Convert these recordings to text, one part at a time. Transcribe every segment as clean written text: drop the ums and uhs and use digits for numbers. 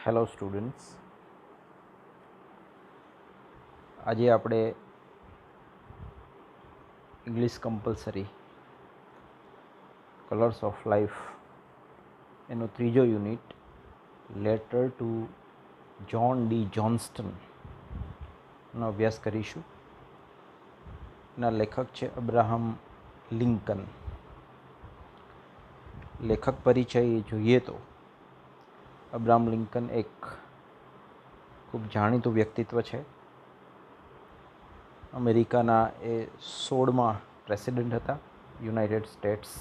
Hello students, આજે આપણે English compulsory colours of life એનો ત્રીજો unit letter to John D જોન્સ્ટનનો અભ્યાસ કરીશું. એના લેખક છે અબ્રાહમ લિંકન. લેખક પરિચય જોઈએ તો અબ્રાહમ લિંકન એક ખૂબ જાણીતું વ્યક્તિત્વ છે. અમેરિકાના એ 16મા પ્રેસિડેન્ટ હતા યુનાઇટેડ સ્ટેટ્સ.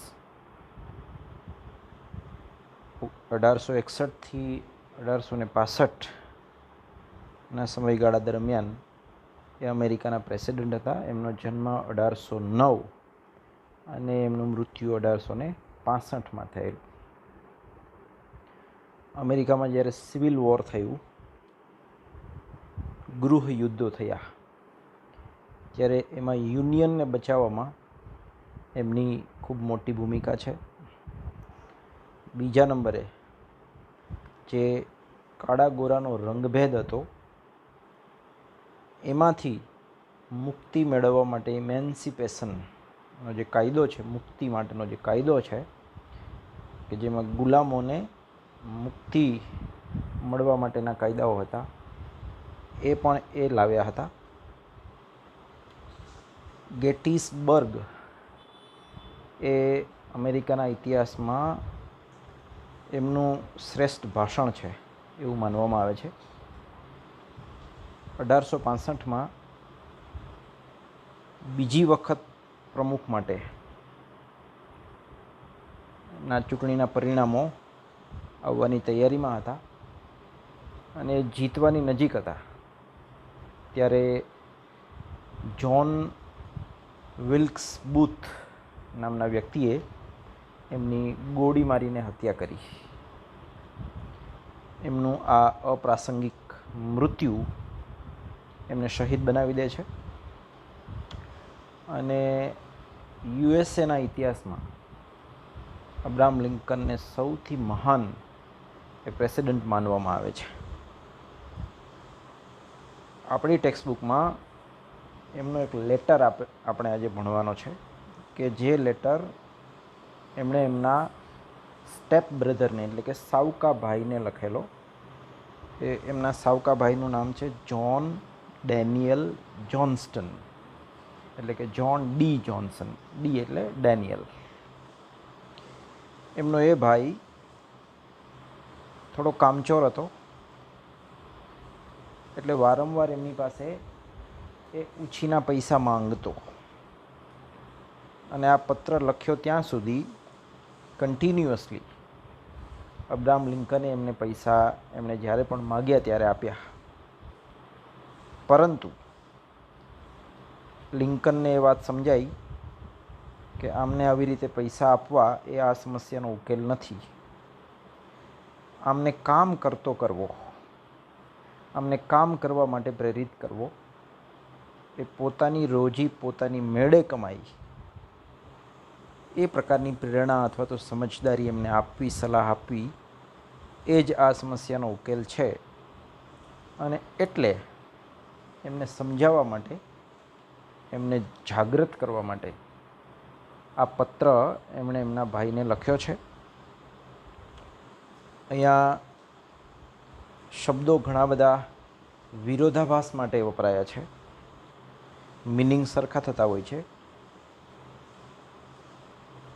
1861થી 1865ના સમયગાળા દરમિયાન એ અમેરિકાના પ્રેસિડેન્ટ હતા. એમનો જન્મ 1809 અને એમનું મૃત્યુ 1865માં થયેલું. અમેરિકામાં જ્યારે સિવિલ વોર થયું, ગૃહ યુદ્ધો થયા, ત્યારે એમાં યુનિયનને બચાવવામાં એમની ખૂબ મોટી ભૂમિકા છે. બીજા નંબરે જે કાળા ગોરાનો રંગભેદ હતો એમાંથી મુક્તિ મેળવવા માટે ઇમેન્સિપેશનનો જે કાયદો છે, મુક્તિ માટેનો જે કાયદો છે કે જેમાં ગુલામોને મુક્તિ મળવા માટેના કાયદાઓ હતા, એ પણ એ લાવ્યા હતા. ગેટિસબર્ગ એ અમેરિકાના ઇતિહાસમાં એમનું શ્રેષ્ઠ ભાષણ છે એવું માનવામાં આવે છે. 1865માં બીજી વખત પ્રમુખ માટેના ચૂંટણીના પરિણામો આવવાની તૈયારીમાં હતા અને જીતવાની નજીક હતા ત્યારે જ્હોન વિલ્કસ બૂથ નામના વ્યક્તિએ એમની ગોળી મારીને હત્યા કરી. એમનું આ અપ્રાસંગિક મૃત્યુ એમને શહીદ બનાવી દે છે અને યુએસએના ઇતિહાસમાં અબ્રાહમ લિંકનને સૌથી મહાન એ પ્રેસિડેન્ટ માનવામાં આવે છે. આપણી ટેક્સ્ટબુકમાં એમનો એક લેટર આપણે આજે ભણવાનો છે કે જે લેટર એમણે એમના સ્ટેપ બ્રધરને એટલે કે સાવકા ભાઈને લખેલો. એમના સાવકા ભાઈનું નામ છે જ્હોન ડેનિયલ જોન્સ્ટન, એટલે કે જ્હોન ડી જોન્સન. ડી એટલે ડેનિયલ. એમનો એ ભાઈ થોડો કામચોર હતો, એટલે વારંવાર એમની પાસે એ ઉછીના પૈસા માંગતો અને આ પત્ર લખ્યો ત્યાં સુધી કન્ટિન્યુઅસલી અબ્રાહમ લિંકને એમને પૈસા એમણે જ્યારે પણ માગ્યા ત્યારે આપ્યા. પરંતુ લિંકનને એ વાત સમજાઈ કે આમને આવી રીતે પૈસા આપવા એ આ સમસ્યાનો ઉકેલ નથી. આમને કામ કરતો કરવો, આમને કામ કરવા માટે પ્રેરિત કરવો, એ પોતાની રોજી પોતાની મેળે કમાઈ એ પ્રકારની પ્રેરણા અથવા તો સમજદારી એમને આપવી, સલાહ આપવી, એ જ આ સમસ્યાનો ઉકેલ છે. અને એટલે એમને સમજાવવા માટે, એમને જાગૃત કરવા માટે આ પત્ર એમણે એમના ભાઈને લખ્યો છે. અહીંયા શબ્દો ઘણા બધા વિરોધાભાસ માટે વપરાયા છે. મિનિંગ સરખા થતા હોય છે,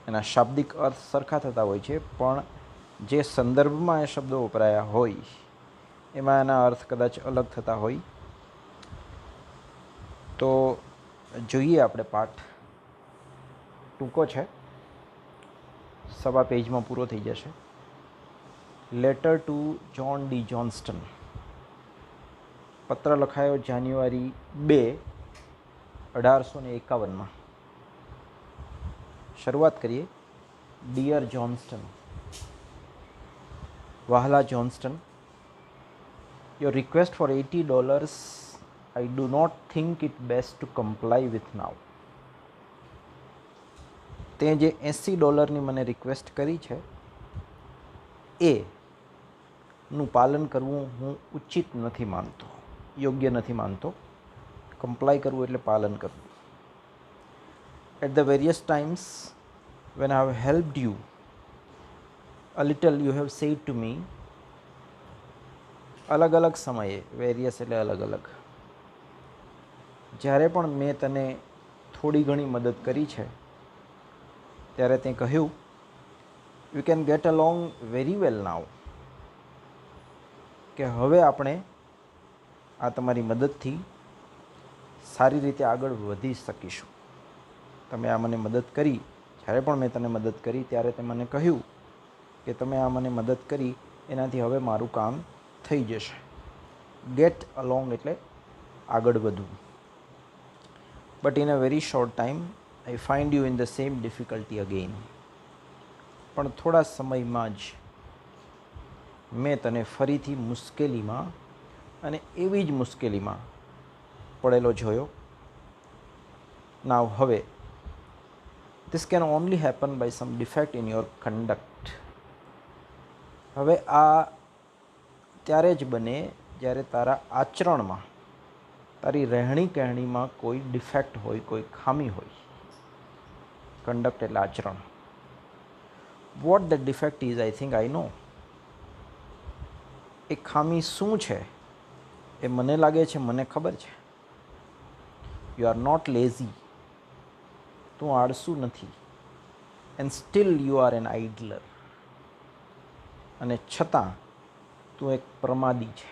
એના શાબ્દિક અર્થ સરખા થતા હોય છે, પણ જે સંદર્ભમાં એ શબ્દો વપરાયા હોય એમાં એના અર્થ કદાચ અલગ થતા હોય. તો જોઈએ આપણે પાઠ. ટૂંકો છે, 1.25 પેજમાં પૂરો થઈ જશે. Letter to John D Johnston. પત્ર લખાયો જાન્યુઆરી 2, 1851માં. શરૂઆત કરીએ. Dear Johnston. વહાલા Johnston, your request for $80 I do not think it best to comply with now. તે જે $80ની મને રિક્વેસ્ટ કરી છે એ નું પાલન કરવું હું ઉચિત નથી માનતો, યોગ્ય નથી માનતો. કમ્પ્લાય કરવું એટલે પાલન કરવું. At the various times when I have helped you a little, you have said to me, અલગ અલગ સમયે, વેરિયસ એટલે અલગ અલગ, જ્યારે પણ મેં તને થોડી ઘણી મદદ કરી છે ત્યારે તે કહ્યું, you can get along very well now, કે હવે આપણે આ તમારી મદદથી સારી રીતે આગળ વધી શકીશું. તમે આ મને મદદ કરી, જ્યારે પણ મેં તને મદદ કરી ત્યારે તે મને કહ્યું કે તમે આ મને મદદ કરી એનાથી હવે મારું કામ થઈ જશે. ગેટ અલોંગ એટલે આગળ વધવું. But in a very short time I find you in the same difficulty again. પણ થોડા સમયમાં જ મેં તને ફરીથી મુશ્કેલીમાં અને એવી જ મુશ્કેલીમાં પડેલો જોયો. નાવ હવે this can only happen by some defect in your conduct. હવે આ ત્યારે જ બને જ્યારે તારા આચરણમાં, તારી રહેણી કહેણીમાં કોઈ ડિફેક્ટ હોય, કોઈ ખામી હોય. કંડક્ટ એટલે આચરણ. What the defect is, I think I know. એ ખામી શું છે એ મને લાગે છે, મને ખબર છે. યુ આર નોટ લેઝી, તું આળસુ નથી. And still you are an idler, અને છતાં તું એક પ્રમાદી છે.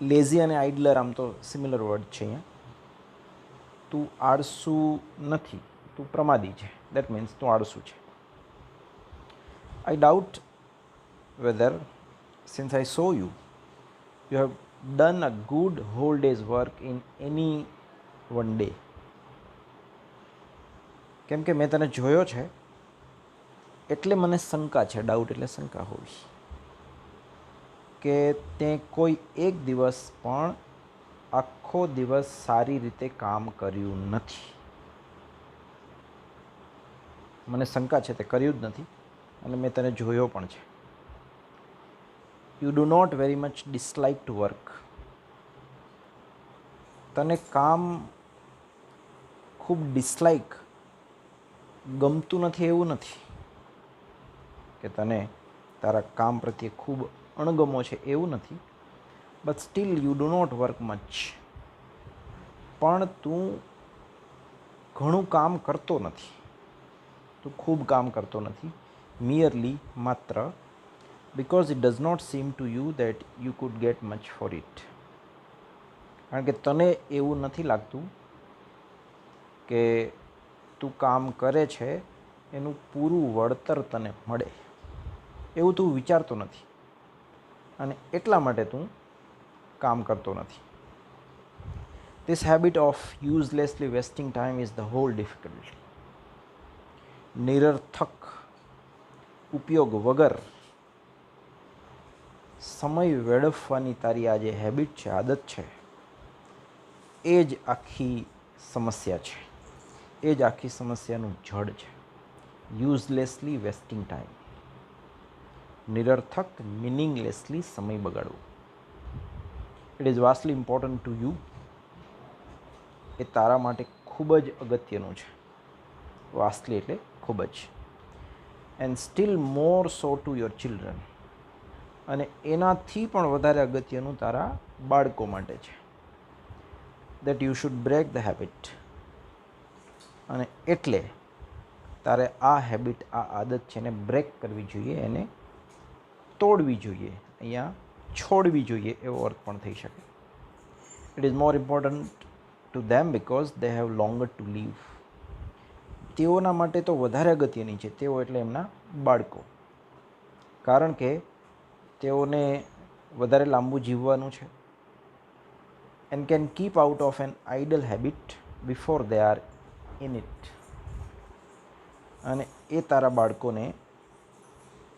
લેઝી અને આઇડલર આમ તો સિમિલર વર્ડ છે અહીંયા. તું આળસુ નથી, તું પ્રમાદી છે. દેટ મીન્સ તું આળસુ છે. I doubt whether since I saw you, you have done a good whole day's work in any one day. કેમ કે મેં તને જોયો છે એટલે મને શંકા છે. ડાઉટ એટલે શંકા હોવી, કે તે કોઈ એક દિવસ પણ આખો દિવસ સારી રીતે કામ કર્યું નથી. મને શંકા છે તે કર્યું જ નથી, અને મેં તને જોયો પણ છે. You do not very much dislike to work. તને કામ ખૂબ ડિસલાઇક, ગમતું નથી એવું નથી, કે તને તારા કામ પ્રત્યે ખૂબ અણગમો છે એવું નથી. But still you do not work much. પણ તું ઘણું કામ કરતો નથી, તું ખૂબ કામ કરતો નથી. મિયરલી, માત્ર, because it does not seem to you that you could get much for it. કારણ કે તને એવું નથી લાગતું કે તું કામ કરે છે એનું પૂરું વળતર તને મળે, એવું તું વિચારતો નથી, અને એટલા માટે તું કામ કરતો નથી. This habit of uselessly wasting time is the whole difficulty. નિરર્થક, ઉપયોગ વગર સમય વેડફવાની તારી આ જે હેબિટ છે, આદત છે, એ જ આખી સમસ્યા છે. એ જ આખી સમસ્યાનું જડ છે. યુઝલેસલી વેસ્ટિંગ ટાઈમ, નિરર્થક, મિનિંગલેસલી સમય બગાડવો. It is vastly important to you. એ તારા માટે ખૂબ જ અગત્યનું છે. વાસ્ટલી એટલે ખૂબ જ. And still more so to your children. અને એનાથી પણ વધારે અગત્યનું તારા બાળકો માટે છે. That you should break the habit. અને એટલે તારે આ હેબિટ, આ આદત છે એને બ્રેક કરવી જોઈએ, એને તોડવી જોઈએ. અહીંયા છોડવી જોઈએ એવો અર્થ પણ થઈ શકે. It is more important to them because they have longer to live. તેઓના માટે તો વધારે અગત્યની છે. તેઓ એટલે એમના બાળકો. કારણ કે તેઓને વધારે લાંબુ જીવવાનું છે. And can keep out of an idle habit before they are in it. અને એ તારા બાળકોને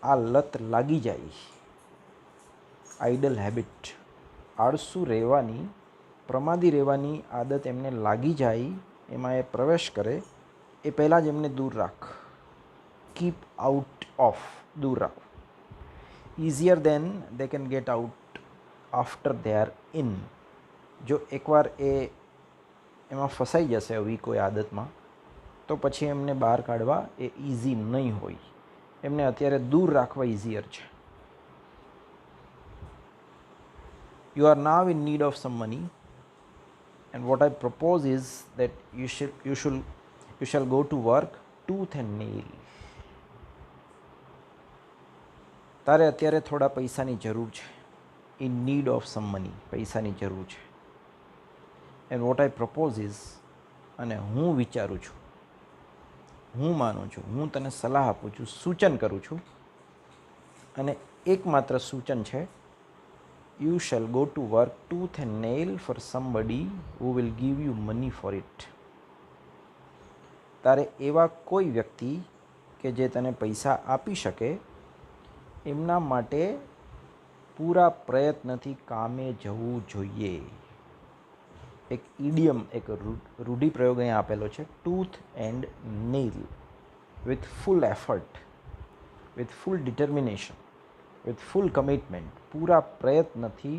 આ લત લાગી જાય, આઇડલ હેબિટ, આળસુ રહેવાની, પ્રમાદી રહેવાની આદત એમને લાગી જાય, એમાં એ પ્રવેશ કરે એ પહેલાં જ એમને દૂર રાખ. કીપ આઉટ ઓફ, દૂર રાખ. Easier than they can get out after they are in. જો એકવાર એમાં ફસાઈ જશે આવી કોઈ આદતમાં, તો પછી એમને બહાર કાઢવા એ ઇઝી નહીં હોય. એમને અત્યારે દૂર રાખવા ઇઝીયર છે. You are now in need of some money, and what I propose is that you shall go to work tooth and nail. તારે અત્યારે થોડા પૈસાની જરૂર છે. In need of some money, પૈસાની જરૂર છે. and what I propose is, અને હું વિચારું છું, હું માનું છું, હું તને સલાહ આપું છું, સૂચન કરું છું, અને એકમાત્ર સૂચન છે, you shall go to work tooth and nail for somebody who will give you money for it. તારે એવા કોઈ વ્યક્તિ કે જે તને પૈસા આપી શકે એમના માટે પૂરા પ્રયત્નથી કામે જવું જોઈએ. એક ઇડિયમ, એક રૂઢિપ્રયોગ અહીં આપેલો છે, tooth and nail. With full effort, with full determination, with full commitment, પૂરા પ્રયત્નથી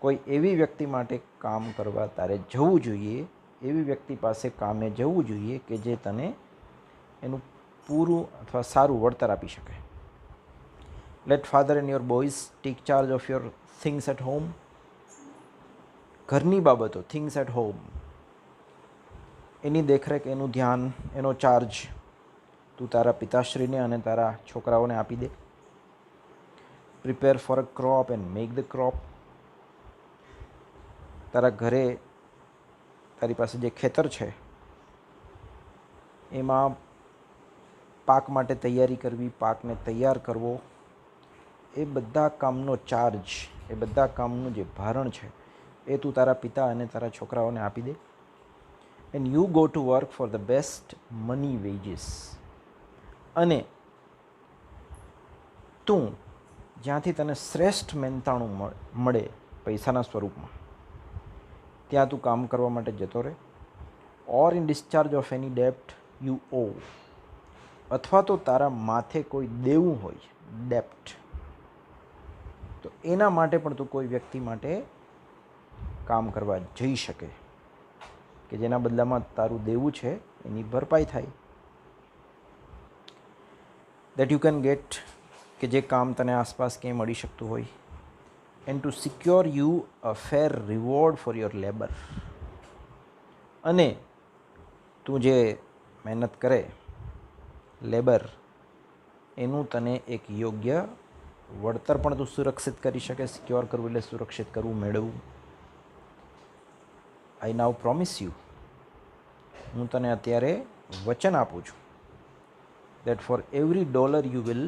કોઈ એવી વ્યક્તિ માટે કામ કરવા તારે જવું જોઈએ, એવી વ્યક્તિ પાસે કામે જવું જોઈએ કે જે તને એનું પૂરું અથવા સારું વળતર આપી શકે. Let father and your boys take charge of your things at home. ઘરની બાબતો, થિંગ્સ એટ હોમ, એની દેખરેખ, એનું ધ્યાન, એનો ચાર્જ તું તારા પિતાશ્રીને અને તારા છોકરાઓને આપી દે. Prepare for a crop and make the crop. તારા ઘરે તારી પાસે જે ખેતર છે એમાં પાક માટે તૈયારી કરવી, પાકને તૈયાર કરવો, એ બધા કામનો ચાર્જ, એ બધા કામનું જે ભારણ છે એ તું તારા પિતા અને તારા છોકરાઓને આપી દે. And you go to work for the best money wages. અને તું જ્યાંથી તને શ્રેષ્ઠ મહેનતાણું મળે પૈસાના સ્વરૂપમાં, ત્યાં તું કામ કરવા માટે જતો રહે. Or in discharge of any ડેપ્ટ યુ ઓ. અથવા તો તારા માથે કોઈ દેવું હોય, ડેપ્ટ, તો એના માટે પણ તું કોઈ વ્યક્તિ માટે કામ કરવા જઈ શકે કે જેના બદલામાં તારું દેવું છે એની ભરપાઈ થાય. દેટ યુ કેન ગેટ, કે જે કામ તને આસપાસ ક્યાંય મળી શકતું હોય. And to secure you a fair reward for your labour. અને તું જે મહેનત કરે, લેબર, એનું તને એક યોગ્ય વળતર પણ તું સુરક્ષિત કરી શકે. સિક્યોર કરવું એટલે સુરક્ષિત કરવું, મેળવવું. આઈ નાવ પ્રોમિસ યુ, હું તને અત્યારે વચન આપું છું, that for every dollar you will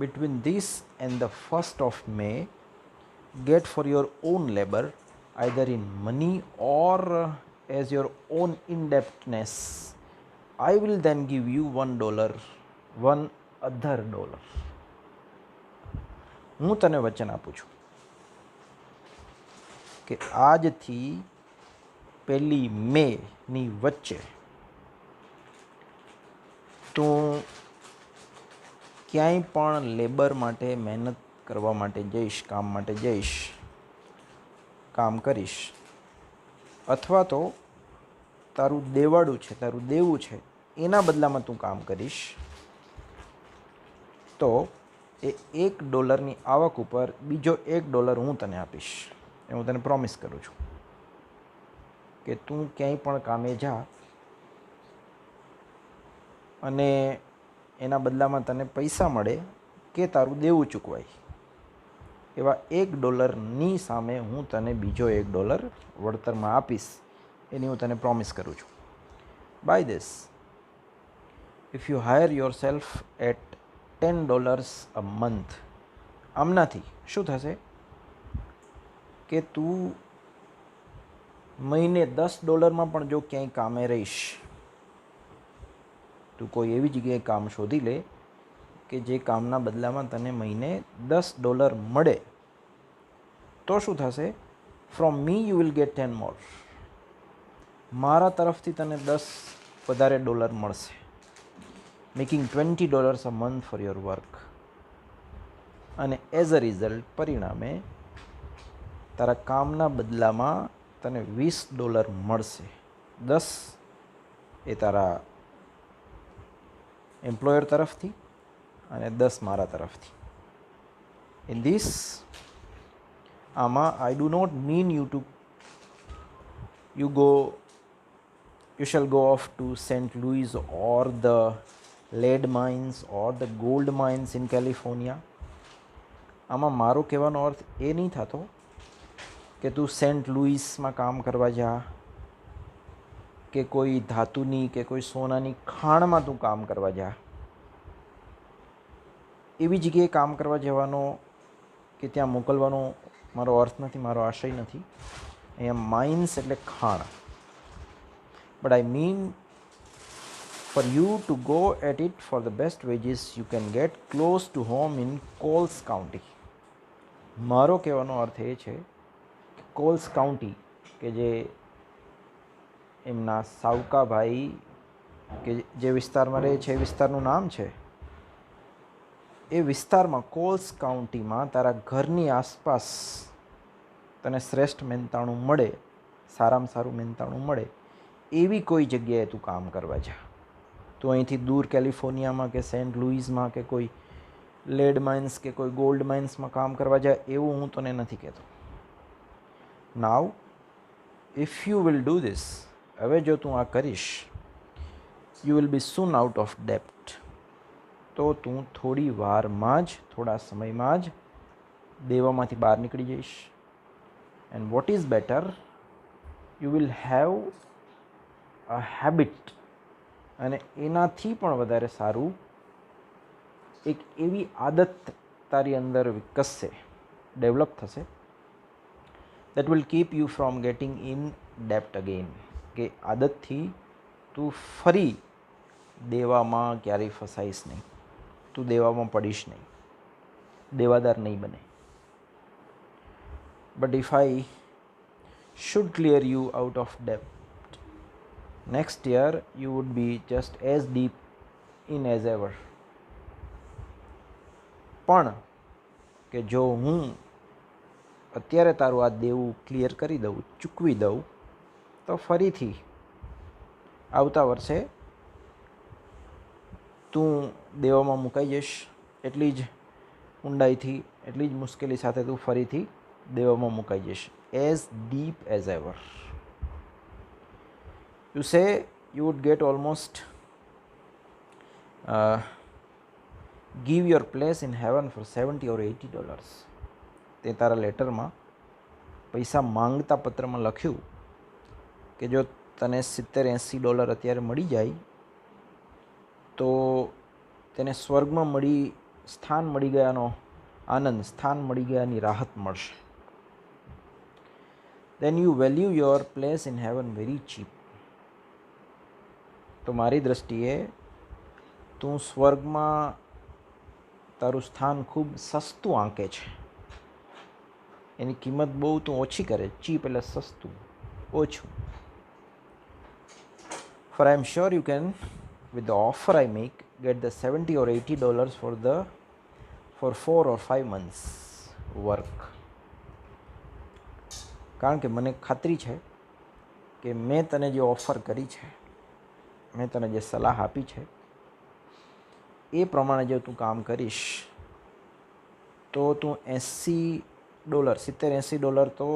between this and the 1st of May get for your own labor, either in money or as your own indebtedness, I will then give you $1, one other dollar. હું તને વચન આપું છું કે આજથી 1 many વચ્ચે તું ક્યાંય પણ લેબર માટે, મહેનત કરવા માટે જઈશ, કામ માટે જઈશ, કામ કરીશ, અથવા તો તારું દેવાળું છે, તારું દેવું છે, એના બદલામાં તું કામ કરીશ, તો એ $1 આવક ઉપર બીજો $1 હું તને આપીશ. એ હું તને પ્રોમિસ કરું છું કે તું ક્યાંય પણ કામે જા અને એના બદલામાં તને પૈસા મળે કે તારું દેવું ચૂકવાય, એવા $1ની સામે હું તને બીજો $1 વળતરમાં આપીશ. એની હું તને પ્રોમિસ કરું છું. By this, if you hire yourself at $10 a month, આમનાથી શું થશે કે તું મહિને $10 પણ જો ક્યાંય કામે રહીશ, તું કોઈ એવી જગ્યાએ કામ શોધી લે કે જે કામના બદલામાં તને મહિને $10 મળે, તો શું થશે? From me you will get 10 મોર. મારા તરફથી તને 10 વધારે ડોલર મળશે, making $20 a month for your work. અને એઝ અ રિઝલ્ટ પરિણામે તારા કામના બદલામાં તને $20 મળશે. 10 એ તારા એમ્પ્લોયર તરફથી અને 10 મારા તરફથી. ઇન ધીસ આમાં I do not mean you shall go off to St. Louis or the lead mines or the gold mines in California. આમાં મારો કહેવાનો અર્થ એ નહીં થતો કે તું સેન્ટ લુઈસમાં કામ કરવા જા, કે કોઈ ધાતુની કે કોઈ સોનાની ખાણમાં તું કામ કરવા જા. એવી જગ્યાએ કામ કરવા જવાનો કે ત્યાં મોકલવાનો મારો અર્થ નથી, મારો આશય નથી. અહીંયા માઇન્સ એટલે ખાણ. But I mean for you to go at it for the best wages you can get close to home in Coles County. મારો કહેવાનો અર્થ એ છે કે કોલ્સ કાઉન્ટી કે જે એમના સાવકાભાઈ કે જે વિસ્તારમાં રહે છે એ વિસ્તારનું નામ છે, એ વિસ્તારમાં કોલ્સ કાઉન્ટીમાં તારા ઘરની આસપાસ તને શ્રેષ્ઠ મહેનતાણું મળે, સારામાં સારું મહેનતાણું મળે એવી કોઈ જગ્યાએ તું કામ કરવા જા. તો અહીંથી દૂર કેલિફોર્નિયામાં કે સેન્ટ લુઈસમાં કે કોઈ લેડ માઇન્સ કે કોઈ ગોલ્ડ માઇન્સમાં કામ કરવા જાય એવું હું તને નથી કહેતો. Now if you will do this, હવે જો તું આ કરીશ, you will be soon out of ડેપ્ટ. તો તું થોડી વારમાં જ, થોડા સમયમાં જ દેવામાંથી બહાર નીકળી જઈશ. And what is better, you will have a habit, અને એનાથી પણ વધારે સારું એક એવી આદત તારી અંદર વિકસશે, ડેવલપ થશે, that will keep you from getting in ડેપ્ટ અગેન. કે આદતથી તું ફરી દેવામાં ક્યારેય ફસાઈશ નહીં, તું દેવામાં પડીશ નહીં, દેવાદાર નહીં બને. But if I should clear you out of ડેપ્ટ, next year you would be just as deep in as ever. પણ કે જો હું અત્યારે તારું આ દેવું ક્લિયર કરી દઉં, ચૂકવી દઉં, તો ફરીથી આવતા વર્ષે તું દેવામાં મુકાઈ જઈશ. એટલી જ ઊંડાઈથી, એટલી જ મુશ્કેલી સાથે તું ફરીથી દેવામાં મુકાઈ જઈશ. As deep as ever. You say you would get almost give your place in heaven for $70 or $80. તે તારા લેટરમાં પૈસા માંગતા પત્રમાં લખ્યું કે જો તને $70-80 અત્યારે મળી જાય તો તેને સ્વર્ગમાં સ્થાન મળી ગયાનો આનંદ, સ્થાન મળી ગયાની રાહત મળશે. Then you value your place in heaven very cheap. તો મારી દૃષ્ટિએ તું સ્વર્ગમાં તારું સ્થાન ખૂબ સસ્તું આંકે છે. એની કિંમત બહુ તું ઓછી કરે. ચીપ એટલે સસ્તું, ઓછું. For I am sure you can, with the offer I make, get the $70 or $80 for 4 or 5 months work. કારણ કે મને ખાતરી છે કે મેં તને જે ઓફર કરી છે, મેં તને જે સલાહ આપી છે, એ પ્રમાણે જો તું કામ કરીશ તો તું $70-80 તો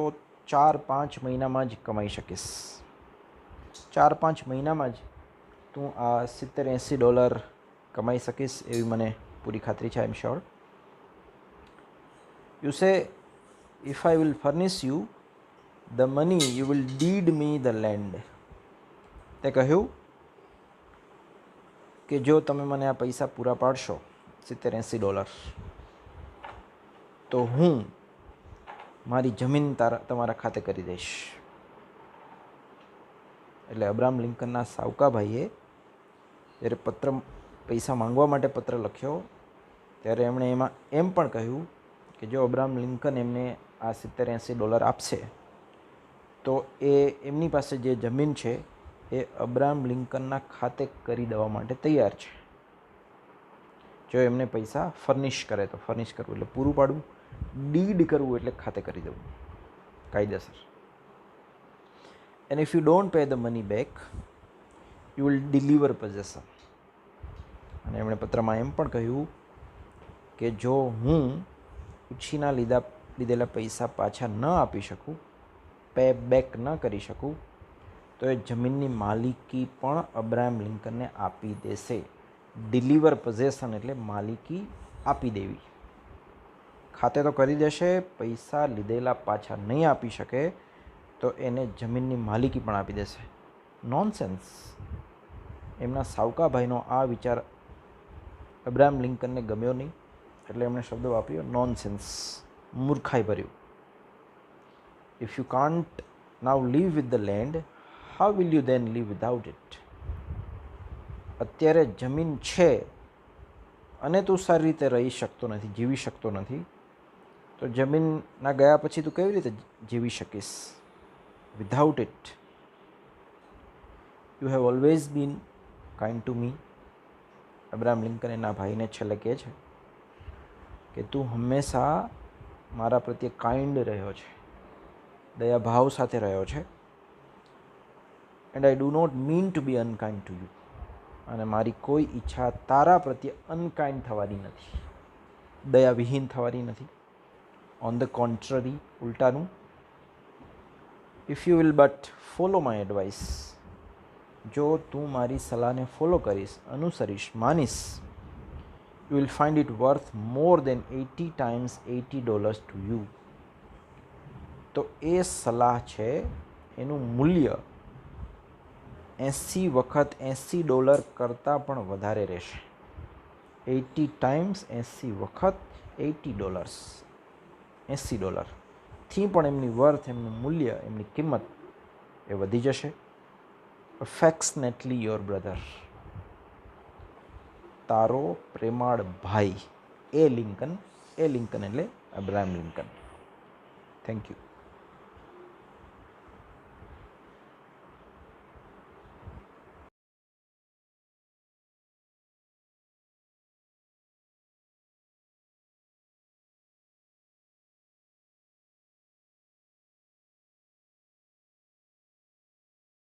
4-5 મહિનામાં જ કમાઈ શકીશ. 4-5 મહિનામાં જ તું આ $70-80 કમાઈ શકીશ એવી મને પૂરી ખાતરી છે. I am sure. You say if I will furnish you the money you will deed me the land. તે કહ્યું કે જો તમે મને આ પૈસા પૂરા પાડશો $70-80 તો હું મારી જમીન તમારા ખાતે કરી દઈશ. એટલે અબ્રાહમ લિંકનના સાવકાભાઈએ જ્યારે પૈસા માંગવા માટે પત્ર લખ્યો ત્યારે એમણે એમાં એમ પણ કહ્યું કે જો અબ્રાહમ લિંકન એમને આ $70-80 આપશે તો એ એમની પાસે જે જમીન છે એ અબ્રાહમ લિંકનના ખાતે કરી દેવા માટે તૈયાર છે. જો એમને પૈસા ફર્નિશ કરે તો ફર્નિશ કરવું એટલે પૂરું પાડવું, ડીડ કરવું એટલે ખાતે કરી દેવું કાયદેસર. And if you don't pay the money back you will deliver possession. અને એમણે પત્રમાં એમ પણ કહ્યું કે જો હું ઉછીના લીધેલા પૈસા પાછા ન આપી શકું, પે બેક ન કરી શકું, તો એ જમીનની માલિકી પણ અબ્રાહમ લિંકનને આપી દેશે. ડિલિવર પોઝેશન એટલે માલિકી આપી દેવી. ખાતે તો કરી દેશે, પૈસા લીધેલા પાછા નહીં આપી શકે તો એને જમીનની માલિકી પણ આપી દેશે. નોનસેન્સ. એમના સાવકાભાઈનો આ વિચાર અબ્રાહમ લિંકનને ગમ્યો નહીં, એટલે એમણે શબ્દ વાપર્યો નોનસેન્સ, મૂર્ખાઈ ભર્યું. If you can't now live with the land, how will you then live without it. અત્યારે જમીન છે અને તું સારી રીતે રહી શકતો નથી, જીવી શકતો નથી, તો જમીનના ગયા પછી તું કેવી રીતે જીવી શકીશ? Without it. You have always bin kind to me. Abraham Lincoln એના ભાઈને છેલ્લે કહે છે કે તું હંમેશા મારા પ્રત્યે કાઇન્ડ રહ્યો છે, દયાભાવ સાથે રહ્યો છે. And I do not mean to be unkind to you. અને મારી કોઈ ઈચ્છા તારા પ્રત્યે અનકાઇન્ડ થવાની નથી, દયાવિહીન થવાની નથી. ઓન ધ કોન્ટ્રરી, ઉલટાનું. If you will but follow my advice, જો તું મારી સલાહને ફોલો કરીશ, અનુસરીશ, માનીશ, you will find it worth more than 80 times $80 to you. તો એ સલાહ છે, એનું મૂલ્ય 80 વખત $80 કરતાં પણ વધારે રહેશે. 80 times 80 વખત $80, $80 થી પણ એમની વર્થ, એમનું મૂલ્ય, એમની કિંમત એ વધી જશે. અફેક્શનેટલી યોર બ્રધર. તારો પ્રેમાળ ભાઈ એ લિંકન એટલે અબ્રાહમ લિંકન. Thank you.